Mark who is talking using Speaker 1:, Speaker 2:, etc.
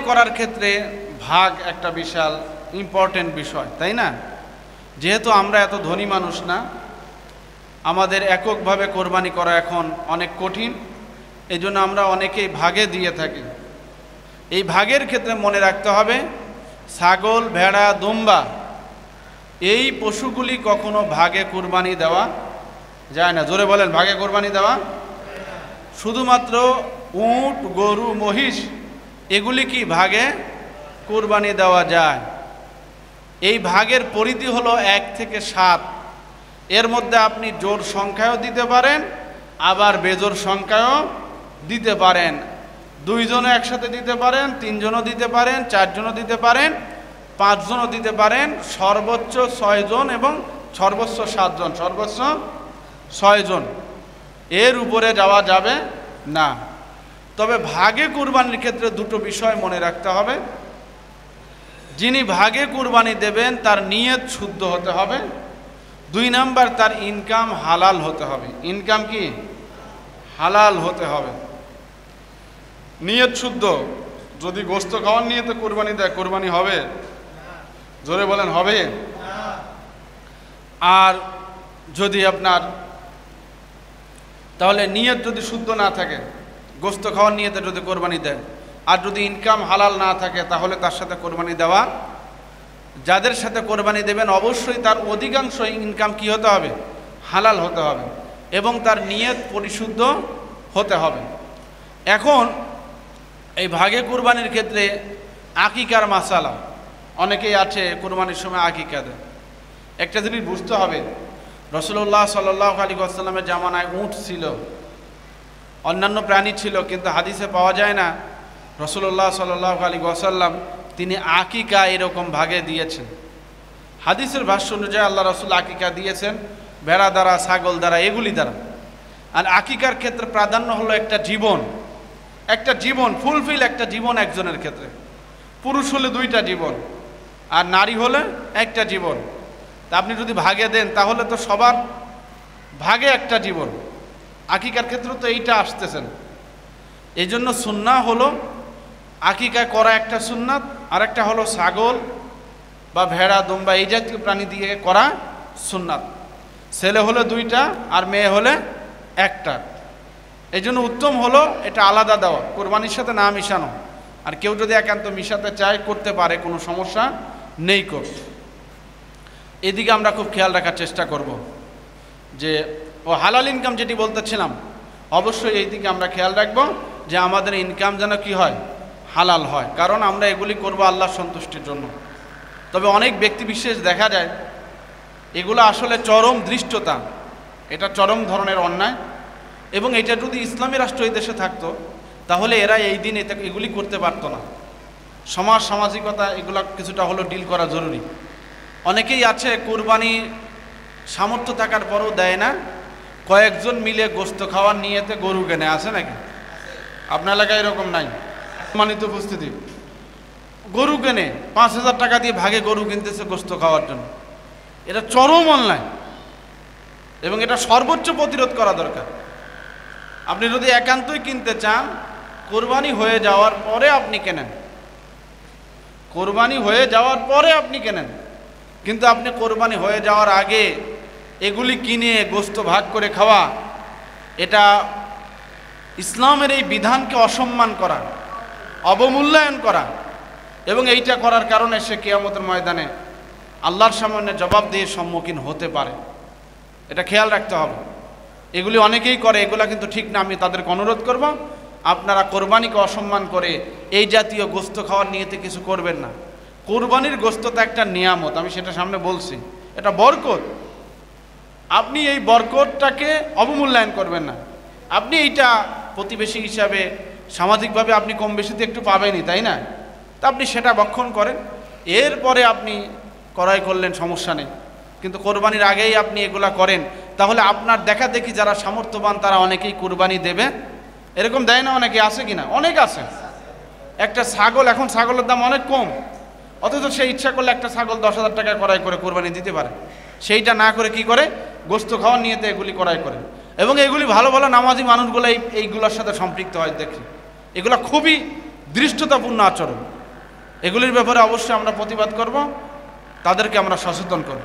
Speaker 1: করার ক্ষেত্রে ভাগ একটা বিশাল ইম্পর্টেন্ট বিষয়, তাই না? যেহেতু আমরা এত ধনী মানুষ না, আমাদের এককভাবে কোরবানি করা এখন অনেক কঠিন, এই জন্য আমরা অনেকেই ভাগে দিয়ে থাকি। এই ভাগের ক্ষেত্রে মনে রাখতে হবে, ছাগল, ভেড়া, দুম্বা এই পশুগুলি কখনো ভাগে কোরবানি দেওয়া যায় না। জোরে বলেন, ভাগে কোরবানি দেওয়া? শুধুমাত্র উট, গরু, মহিষ এগুলি কি ভাগে কোরবানি দেওয়া যায়। এই ভাগের পরিধি হলো 1 থেকে 7। এর মধ্যে আপনি জোড় সংখ্যায়ও দিতে পারেন, আবার বেজোড় সংখ্যায়ও দিতে পারেন। 2 জনও একসাথে দিতে পারেন, 3 জনও দিতে পারেন, 4 জনও দিতে পারেন, 5 জনও দিতে পারেন, সর্বোচ্চ 6 জন এবং সর্বোচ্চ 7 জন, সর্বোচ্চ 6 জন। এর উপরে যাওয়া যাবে না। তবে ভাগে কুরবানির ক্ষেত্রে দুটো বিষয় মনে রাখতে হবে। যিনি ভাগে কুরবানি দেবেন তার নিয়ত শুদ্ধ হতে হবে। 2 নাম্বার, তার ইনকাম হালাল হতে হবে। ইনকাম কি? হালাল হতে হবে। নিয়ত শুদ্ধ। যদি গোশত খাওয়ার নিয়তে কুরবানি দেয়, কুরবানি হবে? জোরে বলেন, হবে? আর যদি আপনার তাহলে নিয়ত যদি শুদ্ধ না থাকে, গোশত খাওয়ার নিয়তে যদি কোরবানি দেয়, আর যদি ইনকাম হালাল না থাকে, তাহলে তার সাথে কোরবানি দেওয়া, যাদের সাথে কোরবানি দেবেন অবশ্যই তার অধিকাংশ ইনকাম কি হতে হবে? হালাল হতে হবে, এবং তার নিয়ত পরিশুদ্ধ হতে হবে। এখন এই ভাগে কুরবানির ক্ষেত্রে আকিকার মাসালা, অনেকেই আছে কুরবানির সময় আকিকা দেয়। একটা জিনিস বুঝতে হবে, রাসূলুল্লাহ সাল্লাল্লাহু আলাইহি ওয়াসাল্লামের জামানায় উট ছিল, অন্যান্য প্রাণী ছিল, কিন্তু হাদিসে পাওয়া যায় না রাসূলুল্লাহ সাল্লাল্লাহু আলাইহি ওয়াসাল্লাম তিনি আকিকা এরকম ভাগে দিয়েছেন। হাদিসের ভাষ্য অনুযায়ী আল্লাহ রাসূল আকিকা দিয়েছেন ভেড়া দ্বারা, ছাগল দ্বারা, এগুলি দ্বারা। আর আকিকার ক্ষেত্রে প্রাধান্য হলো একটা জীবন, একটা জীবন, ফুলফিল একটা জীবন একজনের ক্ষেত্রে। পুরুষ হলে 2টা জীবন, আর নারী হলে একটা জীবন। তা আপনি যদি ভাগে দেন তাহলে তো সবার ভাগে একটা জীবন। আকিকার ক্ষেত্রে তো এইটা আসতেছেন। এই জন্য সুন্নাহ হলো আকিকা করা একটা সুন্নাত, আর একটা হলো ছাগল বা ভেড়া, দুম্বা এই জাতীয় প্রাণী দিয়ে করা সুন্নাত। ছেলে হলে 2টা আর মেয়ে হলে 1টা। এই জন্য উত্তম হলো এটা আলাদা দেওয়া, কোরবানির সাথে না মিশানো। আর কেউ যদি একান্ত মিশাতে চায় করতে পারে, কোনো সমস্যা নেই। এদিকে আমরা খুব খেয়াল রাখার চেষ্টা করব যে হালাল ইনকাম যেটি বলতেছিলাম, অবশ্যই এই দিকে আমরা খেয়াল রাখবো যে আমাদের ইনকাম যেন কি হয়? হালাল হয়। কারণ আমরা এগুলি করব আল্লাহর সন্তুষ্টির জন্য। তবে অনেক ব্যক্তি বিশেষ দেখা যায় এগুলো আসলে চরম দৃষ্টতা, এটা চরম ধরনের অন্যায়, এবং এটা যদি ইসলামী রাষ্ট্র এই দেশে থাকতো তাহলে এরা এই দিন এগুলি করতে পারতো না। সামাজিকতা এগুলো কিছুটা হলো ডিল করা জরুরি। অনেকেই আছে কোরবানি সামর্থ্য থাকার পরও দেয় না, কয়েকজন মিলে গোশত খাওয়ার নিয়েতে গরু কেনে, আছে নাকি? আপনার এলাকায় এরকম নাই? সম্মানিত উপস্থিতি, গরু কেনে 5,000 টাকা দিয়ে ভাগে গরু কিনতেছে গোশত খাওয়ার জন্য। এটা চরম অন্যায়, এবং এটা সর্বোচ্চ প্রতিরোধ করা দরকার। আপনি যদি একান্তই কিনতে চান, কোরবানি হয়ে যাওয়ার পরে আপনি কেনেন, কোরবানি হয়ে যাওয়ার পরে আপনি কেনেন। কিন্তু আপনি কোরবানি হয়ে যাওয়ার আগে এগুলি কিনে গোশত ভাগ করে খাওয়া, এটা ইসলামের এই বিধানকে অসম্মান করা, অবমূল্যায়ন করা, এবং এইটা করার কারণে সে কিয়ামতের ময়দানে আল্লাহর সামনে জবাবদিহির সম্মুখীন হতে পারে। এটা খেয়াল রাখতে হবে। এগুলি অনেকেই করে, এগুলা কিন্তু ঠিক না। আমি তাদেরকে অনুরোধ করব, আপনারা কোরবানিকে অসম্মান করে এই জাতীয় গোশত খাওয়ার নিয়েতে কিছু করবেন না। কোরবানির গোশত তো একটা নিয়ামত, আমি সেটা সামনে বলছি, এটা বরকত। আপনি এই বরকতটাকে অবমূল্যায়ন করবেন না। আপনি এইটা প্রতিবেশী হিসাবে সামাজিকভাবে আপনি কম বেশিতে একটু পাবেনই, তাই না? তা আপনি সেটা ভক্ষণ করেন, এরপরে আপনি ক্রয় করলেন, সমস্যা নেই। কিন্তু কোরবানির আগেই আপনি এগুলা করেন, তাহলে আপনার দেখা দেখি যারা সামর্থ্যবান তারা অনেকেই কোরবানি দেবে। এরকম দেয় না? অনেকে আছে কিনা? অনেক আছে। একটা ছাগল, এখন ছাগলের দাম অনেক কম, অথচ সে ইচ্ছা করলে একটা ছাগল 10,000 টাকা ক্রয় করে কোরবানি দিতে পারে। সেইটা না করে কি করে? গোশত খাওয়ার নিয়েতে এগুলি ক্রয় করে। এবং এগুলি ভালো ভালো নামাজি মানুষগুলো এইগুলোর সাথে সম্পৃক্ত হয়। দেখি এগুলো খুবই দৃষ্টতাপূর্ণ আচরণ। এগুলির ব্যাপারে অবশ্যই আমরা প্রতিবাদ করব, তাদেরকে আমরা সচেতন করব।